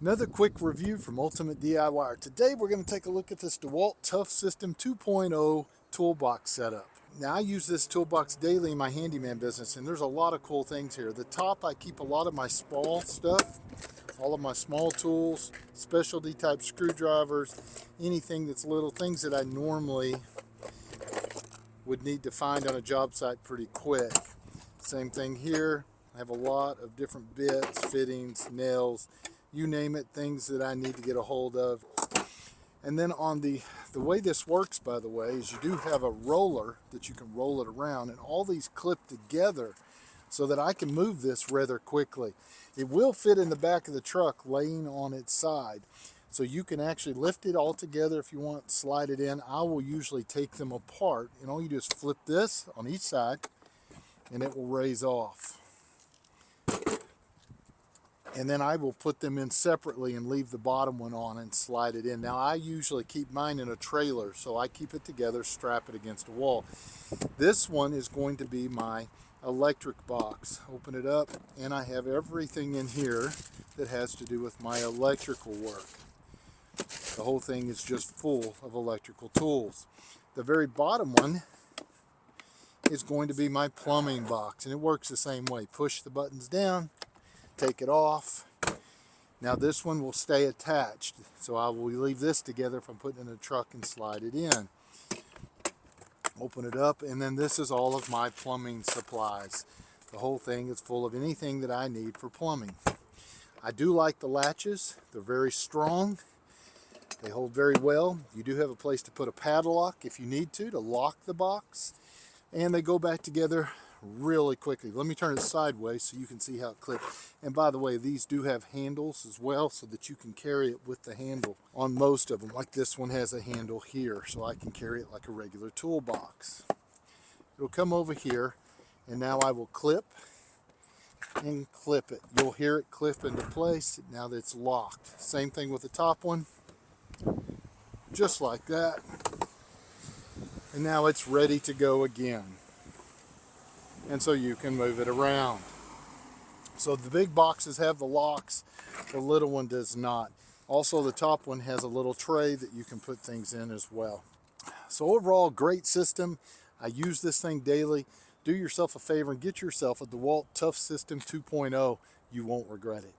Another quick review from Ultimate DIYer. Today we're going to take a look at this DEWALT ToughSystem 2.0 toolbox setup. Now I use this toolbox daily in my handyman business, and there's a lot of cool things here. The top, I keep a lot of my small stuff, all of my small tools, specialty type screwdrivers, anything that's little, things that I normally would need to find on a job site pretty quick. Same thing here. I have a lot of different bits, fittings, nails, you name it, things that I need to get a hold of. And then on the way this works, by the way, is you do have a roller that you can roll it around, and all these clip together so that I can move this rather quickly. It will fit in the back of the truck laying on its side, so you can actually lift it all together if you want, slide it in. I will usually take them apart, and all you do is flip this on each side and it will raise off. And then I will put them in separately and leave the bottom one on and slide it in. Now I usually keep mine in a trailer, so I keep it together, strap it against a wall. This one is going to be my electric box. Open it up and I have everything in here that has to do with my electrical work. The whole thing is just full of electrical tools. The very bottom one is going to be my plumbing box, and it works the same way. Push the buttons down, take it off. Now this one will stay attached, so I will leave this together if I'm putting it in a truck and slide it in. Open it up, and then this is all of my plumbing supplies. The whole thing is full of anything that I need for plumbing. I do like the latches. They're very strong. They hold very well. You do have a place to put a padlock if you need to lock the box, and they go back together really quickly. Let me turn it sideways so you can see how it clips. And by the way, these do have handles as well, so that you can carry it with the handle on most of them. Like this one has a handle here, so I can carry it like a regular toolbox. It'll come over here, and now I will clip and clip it. You'll hear it clip into place now that it's locked. Same thing with the top one, just like that. And now it's ready to go again. And so you can move it around. So the big boxes have the locks, the little one does not. Also, the top one has a little tray that you can put things in as well. So overall, great system. I use this thing daily. Do yourself a favor and get yourself a DEWALT ToughSystem 2.0. You won't regret it.